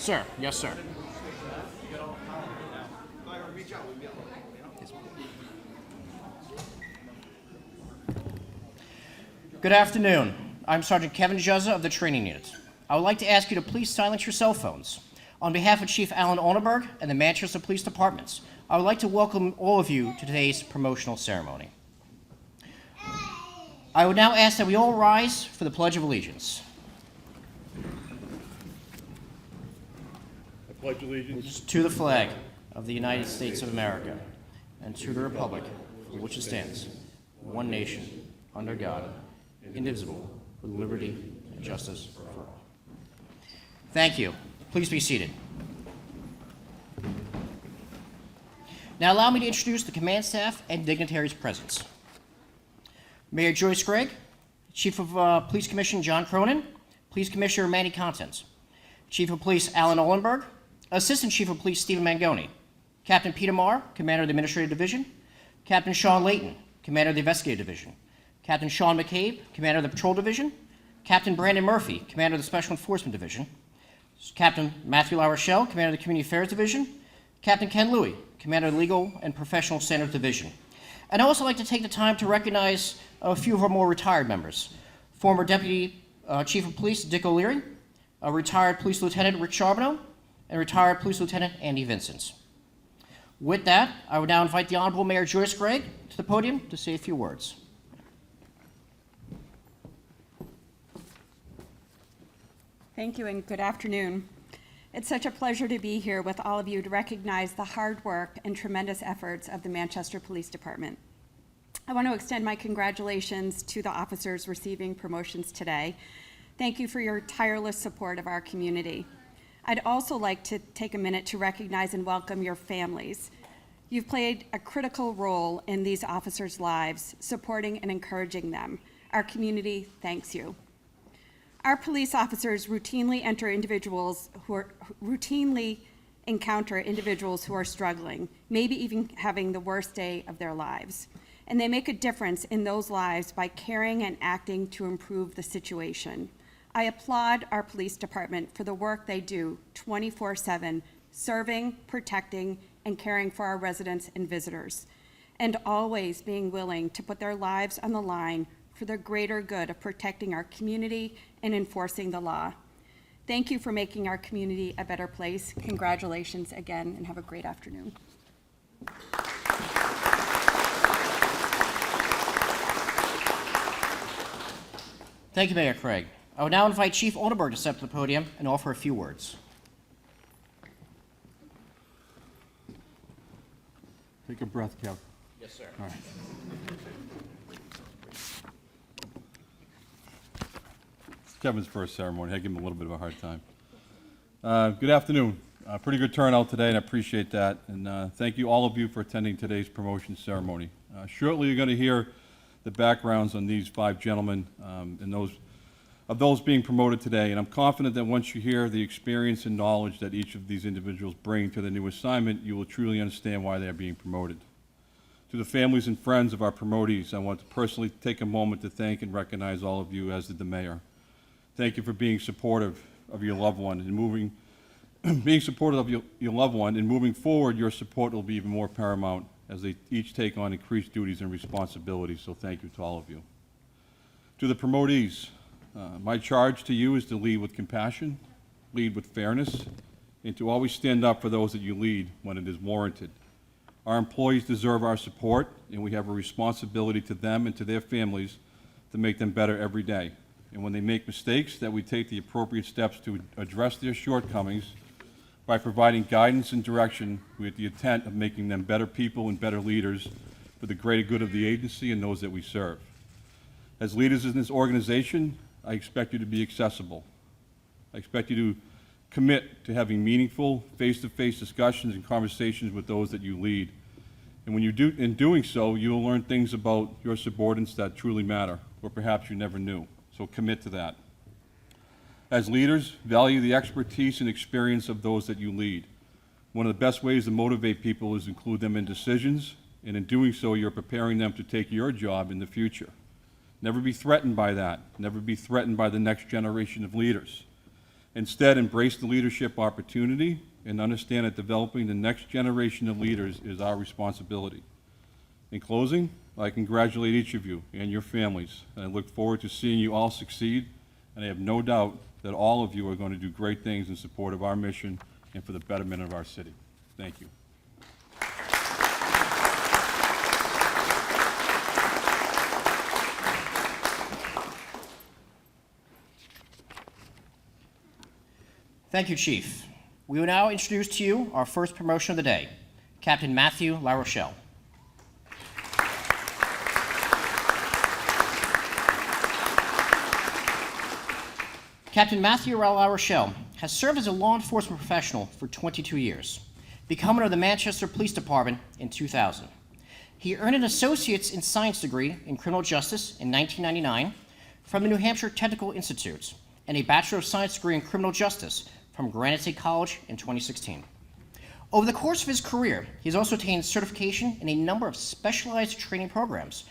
Sir, yes, sir. Good afternoon. I'm Sergeant Kevin Juzza of the Training Unit. I would like to ask you to please silence your cell phones. On behalf of Chief Alan Onenberg and the Manchester Police Departments, I would like to welcome all of you to today's promotional ceremony. I would now ask that we all rise for the Pledge of Allegiance. I pledge allegiance To the flag of the United States of America and to the republic for which it stands, one nation, under God, indivisible, with liberty and justice for all. Thank you. Please be seated. Now allow me to introduce the command staff and dignitaries present. Mayor Joyce Gregg, Chief of Police Commissioner John Cronin, Police Commissioner Manny Contant, Chief of Police Alan Olenberg, Assistant Chief of Police Stephen Mangoni, Captain Peter Marr, Commander of the Administrative Division, Captain Sean Layton, Commander of the Investigator Division, Captain Sean McCabe, Commander of the Patrol Division, Captain Brandon Murphy, Commander of the Special Enforcement Division, Captain Matthew Larochelle, Commander of the Community Affairs Division, Captain Ken Louie, Commander of the Legal and Professional Standards Division. And I'd also like to take the time to recognize a few of our more retired members. Former Deputy Chief of Police Dick O'Leary, retired Police Lieutenant Rich Charbonneau, and retired Police Lieutenant Andy Vincent. With that, I would now invite the Honorable Mayor Joyce Gregg to the podium to say a few words. Thank you and good afternoon. It's such a pleasure to be here with all of you to recognize the hard work and tremendous efforts of the Manchester Police Department. I want to extend my congratulations to the officers receiving promotions today. Thank you for your tireless support of our community. I'd also like to take a minute to recognize and welcome your families. You've played a critical role in these officers' lives, supporting and encouraging them. Our community thanks you. Our police officers routinely encounter individuals who are struggling, maybe even having the worst day of their lives. And they make a difference in those lives by caring and acting to improve the situation. I applaud our police department for the work they do 24/7, serving, protecting, and caring for our residents and visitors, and always being willing to put their lives on the line for the greater good of protecting our community and enforcing the law. Thank you for making our community a better place. Congratulations again, and have a great afternoon. Thank you, Mayor Craig. I would now invite Chief Onenberg to step to the podium and offer a few words. Take a breath, Kev. Yes, sir. All right. It's Kevin's first ceremony. I give him a little bit of a hard time. Good afternoon. Pretty good turnout today, and I appreciate that. And thank you, all of you, for attending today's promotion ceremony. Shortly, you're going to hear the backgrounds on these 5 gentlemen and those being promoted today. And I'm confident that once you hear the experience and knowledge that each of these individuals bring to the new assignment, you will truly understand why they're being promoted. To the families and friends of our promotees, I want to personally take a moment to thank and recognize all of you, as did the mayor. Thank you for being supportive of your loved one and being supportive of your loved one, and moving forward, your support will be even more paramount as they each take on increased duties and responsibilities. So thank you to all of you. To the promotees, my charge to you is to lead with compassion, lead with fairness, and to always stand up for those that you lead when it is warranted. Our employees deserve our support, and we have a responsibility to them and to their families to make them better every day. And when they make mistakes, that we take the appropriate steps to address their shortcomings by providing guidance and direction with the intent of making them better people and better leaders for the greater good of the agency and those that we serve. As leaders in this organization, I expect you to be accessible. I expect you to commit to having meaningful, face-to-face discussions and conversations with those that you lead. And when you do, in doing so, you will learn things about your subordinates that truly matter, or perhaps you never knew. So commit to that. As leaders, value the expertise and experience of those that you lead. One of the best ways to motivate people is to include them in decisions, and in doing so, you're preparing them to take your job in the future. Never be threatened by that. Never be threatened by the next generation of leaders. Instead, embrace the leadership opportunity and understand that developing the next generation of leaders is our responsibility. In closing, I congratulate each of you and your families, and I look forward to seeing you all succeed, and I have no doubt that all of you are going to do great things in support of our mission and for the betterment of our city. Thank you. Thank you, Chief. We will now introduce to you our first promotion of the day, Captain Matthew Larochelle. Captain Matthew Larochelle has served as a law enforcement professional for 22 years, becoming of the Manchester Police Department in 2000. He earned an Associate's in Science degree in Criminal Justice in 1999 from the New Hampshire Technical Institute and a Bachelor of Science degree in Criminal Justice from Granite State College in 2016. Over the course of his career, he has also attained certification in a number of specialized training programs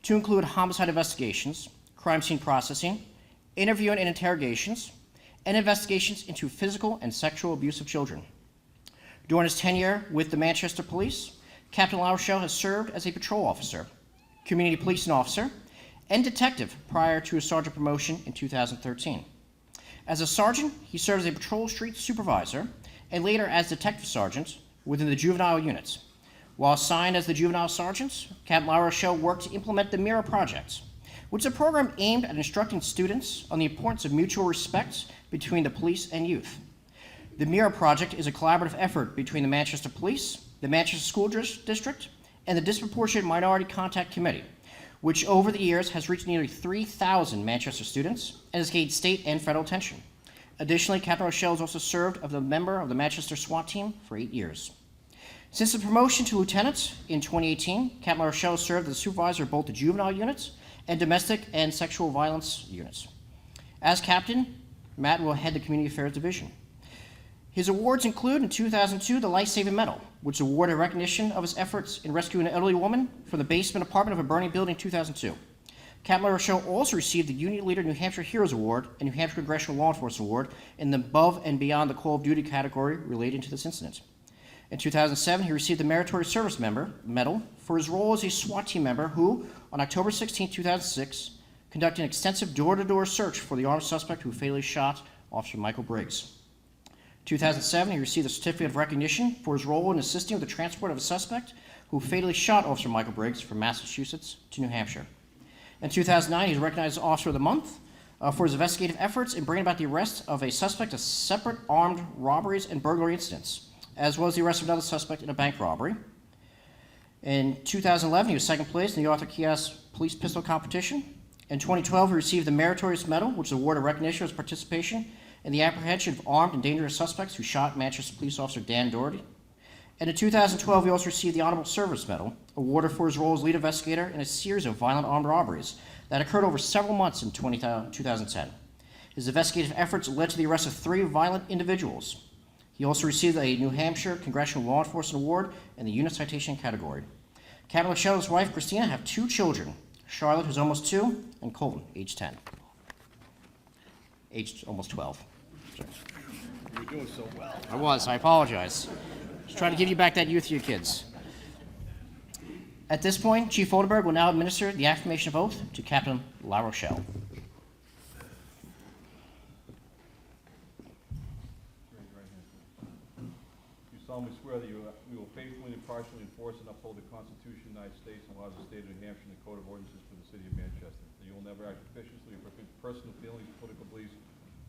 to include homicide investigations, crime scene processing, interviewing and interrogations, and investigations into physical and sexual abuse of children. During his tenure with the Manchester Police, Captain Larochelle has served as a patrol officer, community policing officer, and detective prior to his sergeant promotion in 2013. As a sergeant, he served as a patrol street supervisor and later as detective sergeant within the juvenile units. While assigned as the juvenile sergeant, Captain Larochelle worked to implement the MIRROR Project, which is a program aimed at instructing students on the importance of mutual respect between the police and youth. The MIRROR Project is a collaborative effort between the Manchester Police, the Manchester School District, and the Disproportionate Minority Contact Committee, which over the years has reached nearly 3,000 Manchester students and has gained state and federal attention. Additionally, Captain Larochelle has also served as a member of the Manchester SWAT team for 8 years. Since the promotion to lieutenant in 2018, Captain Larochelle served as the supervisor of both the juvenile units and domestic and sexual violence units. As captain, Matt will head the Community Affairs Division. His awards include, in 2002, the Life Saving Medal, which is awarded in recognition of his efforts in rescuing an elderly woman from the basement apartment of a burning building in 2002. Captain Larochelle also received the Union Leader New Hampshire Heroes Award and New Hampshire Congressional Law Enforcement Award in the Above and Beyond the Call of Duty category relating to this incident. In 2007, he received the Meritorious Service Medal for his role as a SWAT team member who, on October 16, 2006, conducted an extensive door-to-door search for the armed suspect who fatally shot Officer Michael Briggs. 2007, he received a certificate of recognition for his role in assisting with the transport of a suspect who fatally shot Officer Michael Briggs from Massachusetts to New Hampshire. In 2009, he was recognized as Officer of the Month for his investigative efforts in bringing about the arrest of a suspect of separate armed robberies and burglary incidents, as well as the arrest of another suspect in a bank robbery. In 2011, he was second place in the Arthur Kiosk Police Pistol Competition. In 2012, he received the Meritorious Medal, which is awarded recognition of his participation in the apprehension of armed and dangerous suspects who shot Manchester Police Officer Dan Doherty. And in 2012, he also received the Honorable Service Medal, awarded for his role as lead investigator in a series of violent armed robberies that occurred over several months in 2010. His investigative efforts led to the arrest of 3 violent individuals. He also received a New Hampshire Congressional Law Enforcement Award in the unit citation category. Captain Lachelle's wife, Christina, have 2 children, Charlotte, who's almost 2, and Colton, age 10. Aged almost 12. Sorry. You were doing so well. I apologize. Just trying to give you back that youth to your kids. At this point, Chief Oldenburg will now administer the affirmation of oath to Captain Larochelle. You solemnly swear that you will faithfully and impartially enforce and uphold the Constitution of the United States and laws of the state of New Hampshire and the Code of Ordinances for the city of Manchester. That you will never act officiously or for personal feelings, political beliefs,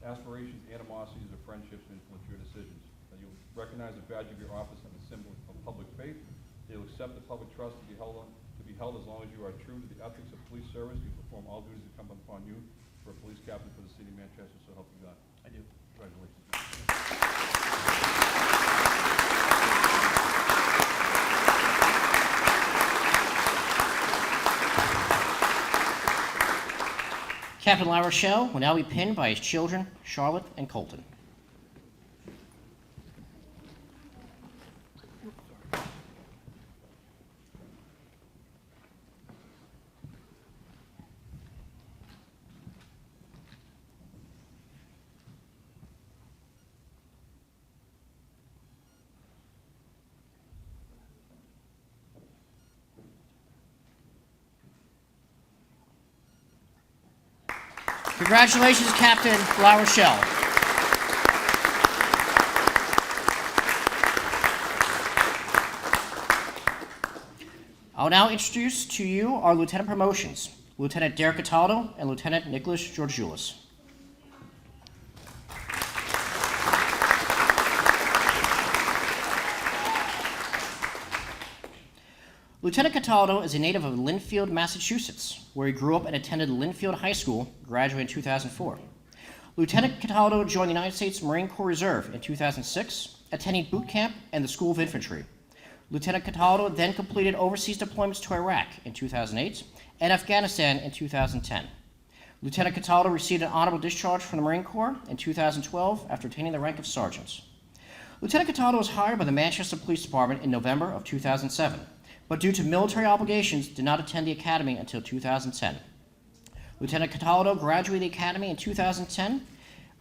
aspirations, animosities, or friendships to influence your decisions. That you will recognize the badge of your office and the symbol of public faith. That you will accept the public trust to be held as long as you are true to the ethics of police service. You perform all duties that come upon you for a police captain for the city of Manchester. So help you God. I do. Congratulations. Captain Larochelle will now be pinned by his children, Charlotte and Colton. Congratulations, Captain Larochelle. I'll now introduce to you our lieutenant promotions, Lieutenant Derek Cataldo and Lieutenant Nicholas Georgiou. Lieutenant Cataldo is a native of Lynnfield, Massachusetts, where he grew up and attended Lynnfield High School, graduating in 2004. Lieutenant Cataldo joined the United States Marine Corps Reserve in 2006, attending boot camp and the School of Infantry. Lieutenant Cataldo then completed overseas deployments to Iraq in 2008 and Afghanistan in 2010. Lieutenant Cataldo received an honorable discharge from the Marine Corps in 2012 after attaining the rank of sergeant. Lieutenant Cataldo was hired by the Manchester Police Department in November of 2007, but due to military obligations did not attend the academy until 2010. Lieutenant Cataldo graduated the academy in 2010,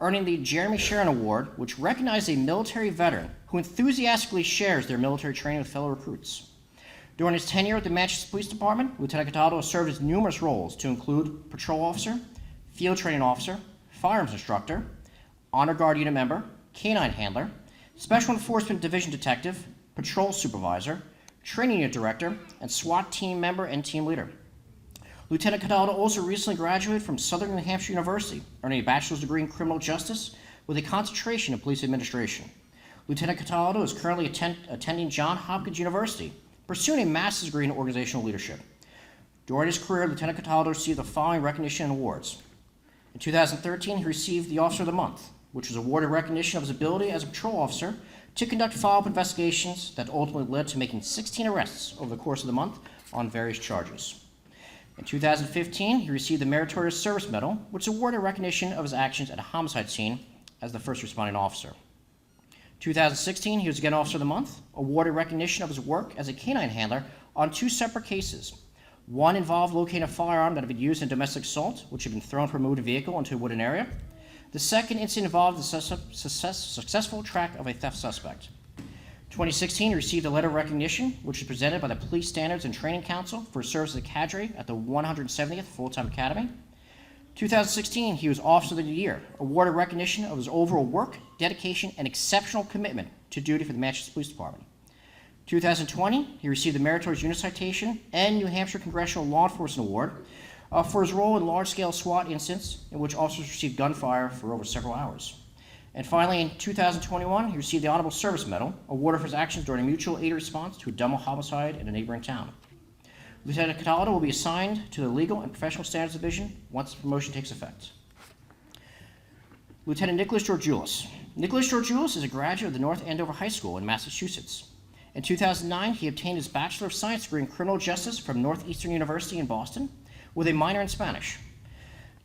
earning the Jeremy Sharon Award, which recognized a military veteran who enthusiastically shares their military training with fellow recruits. During his tenure at the Manchester Police Department, Lieutenant Cataldo has served in numerous roles to include patrol officer, field training officer, firearms instructor, honor guard unit member, canine handler, special enforcement division detective, patrol supervisor, training unit director, and SWAT team member and team leader. Lieutenant Cataldo also recently graduated from Southern New Hampshire University, earning a bachelor's degree in criminal justice with a concentration in police administration. Lieutenant Cataldo is currently attending Johns Hopkins University, pursuing a master's degree in organizational leadership. During his career, Lieutenant Cataldo received the following recognition and awards. In 2013, he received the Officer of the Month, which was awarded recognition of his ability as a patrol officer to conduct follow-up investigations that ultimately led to making 16 arrests over the course of the month on various charges. In 2015, he received the Meritorious Service Medal, which awarded recognition of his actions at a homicide scene as the first responding officer. 2016, he was again Officer of the Month, awarded recognition of his work as a canine handler on 2 separate cases. One involved locating a firearm that had been used in domestic assault, which had been thrown from a moved vehicle into a wooded area. The second incident involved the successful track of a theft suspect. 2016, he received a letter of recognition, which was presented by the Police Standards and Training Council for his service as a cadre at the 170th Full-Time Academy. 2016, he was Officer of the Year, awarded recognition of his overall work, dedication, and exceptional commitment to duty for the Manchester Police Department. 2020, he received the Meritorious Unit Citation and New Hampshire Congressional Law Enforcement Award for his role in large-scale SWAT incidents in which officers received gunfire for over several hours. And finally, in 2021, he received the Honorable Service Medal, awarded for his actions during a mutual aid response to a double homicide in a neighboring town. Lieutenant Cataldo will be assigned to the Legal and Professional Standards Division once the promotion takes effect. Lieutenant Nicholas Georgiou. Nicholas Georgiou is a graduate of the North Andover High School in Massachusetts. In 2009, he obtained his Bachelor of Science degree in Criminal Justice from Northeastern University in Boston with a minor in Spanish.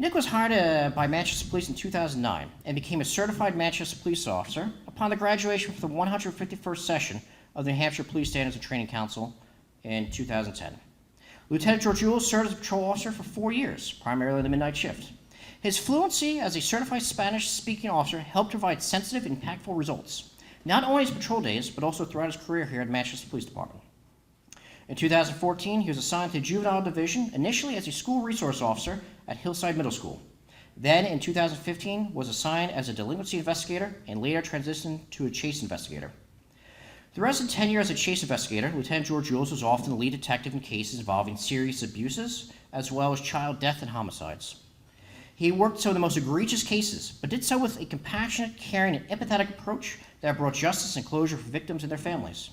Nick was hired by Manchester Police in 2009 and became a certified Manchester Police officer upon the graduation from the 151st session of the New Hampshire Police Standards and Training Council in 2010. Lieutenant Georgiou served as a patrol officer for 4 years, primarily the midnight shift. His fluency as a certified Spanish-speaking officer helped provide sensitive, impactful results, not only his patrol days, but also throughout his career here at Manchester Police Department. In 2014, he was assigned to the Juvenile Division, initially as a school resource officer at Hillside Middle School. Then, in 2015, was assigned as a delinquency investigator and later transitioned to a chase investigator. Throughout his tenure as a chase investigator, Lieutenant Georgiou was often the lead detective in cases involving serious abuses, as well as child death and homicides. He worked some of the most egregious cases, but did so with a compassionate, caring, and empathetic approach that brought justice and closure for victims and their families.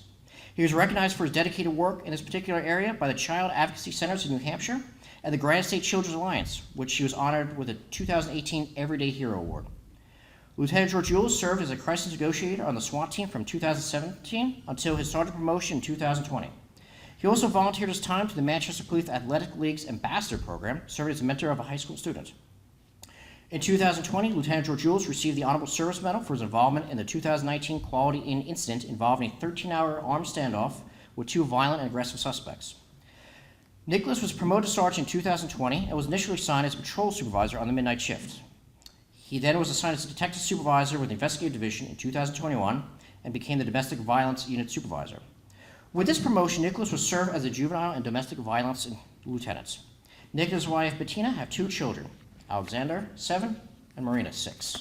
He was recognized for his dedicated work in this particular area by the Child Advocacy Centers in New Hampshire and the Granite State Children's Alliance, which he was honored with a 2018 Everyday Hero Award. Lieutenant Georgiou served as a crisis negotiator on the SWAT team from 2017 until his sergeant promotion in 2020. He also volunteered his time to the Manchester Police Athletic League's Ambassador program, serving as a mentor of a high school student. In 2020, Lieutenant Georgiou received the Honorable Service Medal for his involvement in the 2019 Quality Inn incident involving a 13-hour armed standoff with 2 violent and aggressive suspects. Nicholas was promoted to sergeant in 2020 and was initially assigned as a patrol supervisor on the midnight shift. He then was assigned as a detective supervisor with the Investigator Division in 2021 and became the Domestic Violence Unit Supervisor. With this promotion, Nicholas was served as a juvenile and domestic violence lieutenant. Nick and his wife, Bettina, have 2 children. Alexander, 7, and Marina, 6.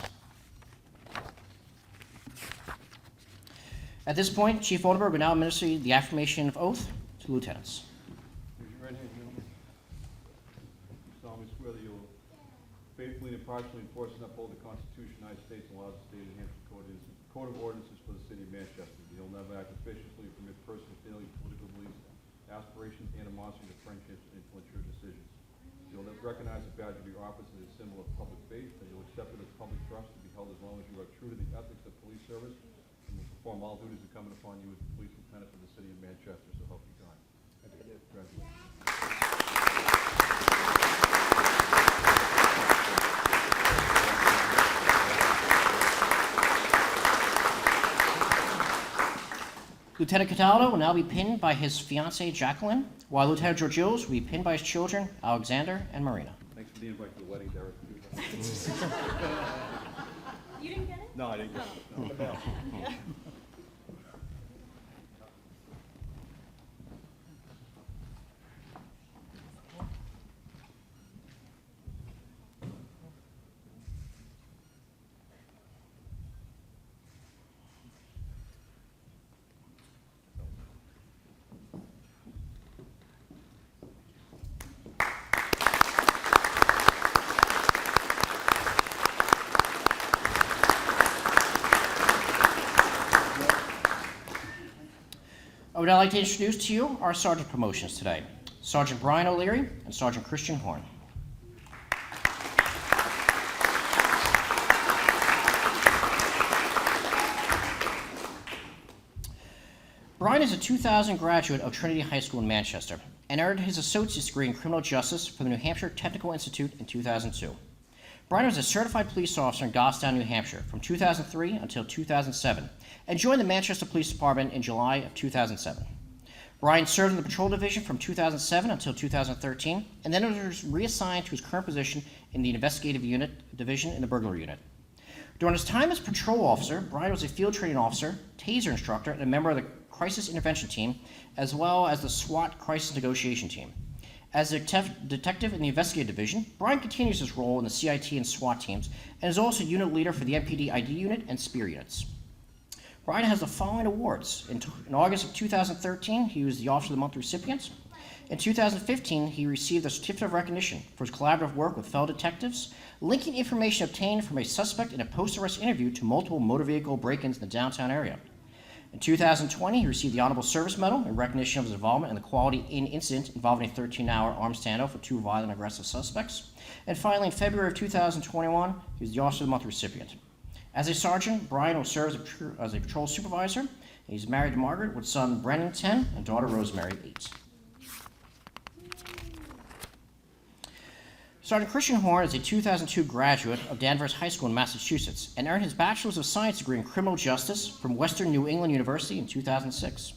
At this point, Chief Oldenburg will now administer the affirmation of oath to lieutenants. Raise your right hand, gentlemen. You solemnly swear that you will faithfully and impartially enforce and uphold the Constitution of the United States and laws of the state of New Hampshire, Code of Ordinances for the city of Manchester. You'll never act officiously or permit personal feelings, political beliefs, aspirations, animosity, or friendships to influence your decisions. You'll recognize the badge of your office as a symbol of public faith, and you'll accept it as public trust to be held as long as you are true to the ethics of police service and will perform all duties incumbent upon you as the police lieutenant for the city of Manchester. So help you God. Congratulations. Lieutenant Cataldo will now be pinned by his fiancée, Jacqueline, while Lieutenant Georgiou will be pinned by his children, Alexander and Marina. Thanks for the invite to the wedding, Derek. You didn't get it? No, I didn't get it. No. I would now like to introduce to you our sergeant promotions today. Sergeant Brian O'Leary and Sergeant Christian Horn. Brian is a 2000 graduate of Trinity High School in Manchester and earned his associate's degree in criminal justice from the New Hampshire Technical Institute in 2002. Brian was a certified police officer in Goffstown, New Hampshire from 2003 until 2007 and joined the Manchester Police Department in July of 2007. Brian served in the Patrol Division from 2007 until 2013 and then was reassigned to his current position in the Investigative Unit Division in the Burglary Unit. During his time as patrol officer, Brian was a field training officer, taser instructor, and a member of the Crisis Intervention Team, as well as the SWAT Crisis Negotiation Team. As a detective in the Investigator Division, Brian continues his role in the CIT and SWAT teams and is also unit leader for the MPD ID unit and SPEAR units. Brian has the following awards. In August of 2013, he was the Officer of the Month recipient. In 2015, he received a certificate of recognition for his collaborative work with fellow detectives, linking information obtained from a suspect in a post-arrest interview to multiple motor vehicle break-ins in the downtown area. In 2020, he received the Honorable Service Medal in recognition of his involvement in the Quality Inn incident involving a 13-hour armed standoff with 2 violent and aggressive suspects. And finally, in February of 2021, he was the Officer of the Month recipient. As a sergeant, Brian will serve as a patrol supervisor. He's married to Margaret with son Brennan, 10, and daughter Rosemary, 8. Sergeant Christian Horn is a 2002 graduate of Danvers High School in Massachusetts and earned his Bachelor's of Science degree in Criminal Justice from Western New England University in 2006.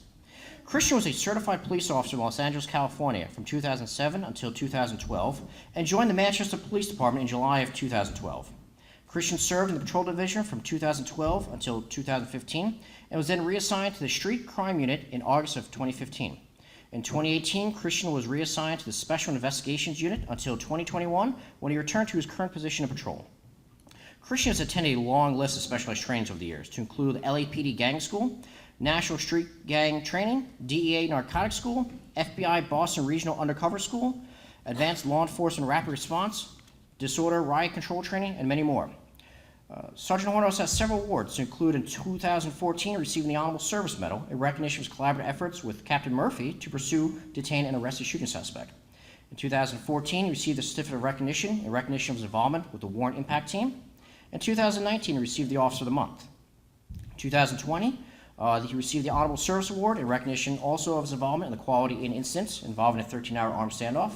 Christian was a certified police officer in Los Angeles, California from 2007 until 2012 and joined the Manchester Police Department in July of 2012. Christian served in the Patrol Division from 2012 until 2015 and was then reassigned to the Street Crime Unit in August of 2015. In 2018, Christian was reassigned to the Special Investigations Unit until 2021 when he returned to his current position in patrol. Christian has attended a long list of specialized trainings over the years to include the LAPD Gang School, National Street Gang Training, DEA Narcotics School, FBI Boston Regional Undercover School, Advanced Law Enforcement Rapid Response, Disorder Riot Control Training, and many more. Sergeant Horn also has several awards to include in 2014 receiving the Honorable Service Medal in recognition of his collaborative efforts with Captain Murphy to pursue, detain, and arrest a shooting suspect. In 2014, he received the Certificate of Recognition in recognition of his involvement with the Warrant Impact Team. In 2019, he received the Officer of the Month. In 2020, he received the Honorable Service Award in recognition also of his involvement in the Quality Inn incident involving a 13-hour armed standoff.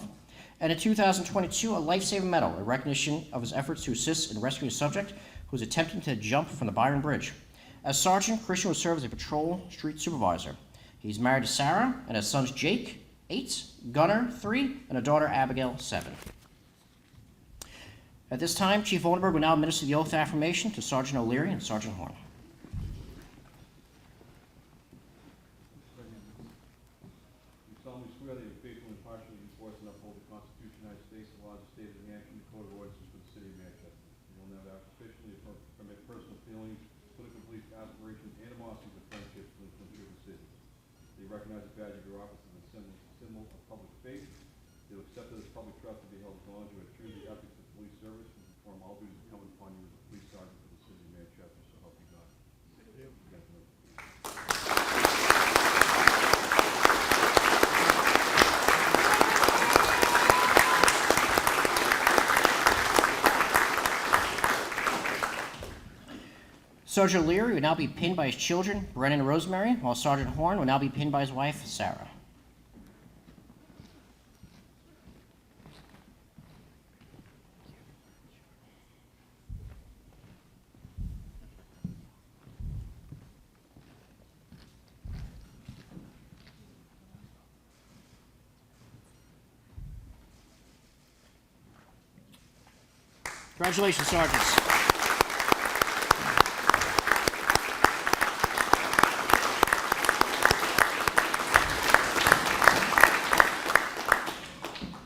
And in 2022, a Life-Saving Medal in recognition of his efforts to assist in rescuing a subject who was attempting to jump from the Byron Bridge. As Sergeant, Christian will serve as a patrol street supervisor. He's married to Sarah and has sons Jake, 8, Gunnar, 3, and a daughter Abigail, 7. At this time, Chief Oldenburg will now administer the oath of affirmation to Sergeant O'Leary and Sergeant Horn. You solemnly swear that you will faithfully and impartially enforce and uphold the Constitution of the United States, the laws of the state of New Hampshire, and the Code of Ordinances for the public trust to be held as long as you are true to the ethics of police service and perform all duties incumbent upon you as a police sergeant for the city of Manchester, so help you God. Sergeant Leary will now be pinned by his children, Brennan and Rosemary, while Sergeant Horn will now be pinned by his wife, Sarah. Congratulations, Sergeants.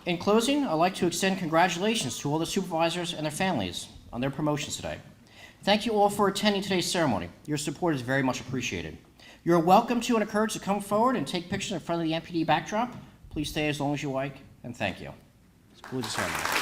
In closing, I'd like to extend congratulations to all the supervisors and their families on their promotions today. Thank you all for attending today's ceremony. Your support is very much appreciated. You're welcome to and encouraged to come forward and take pictures in front of the MPD backdrop. Please stay as long as you like, and thank you. This concludes the ceremony.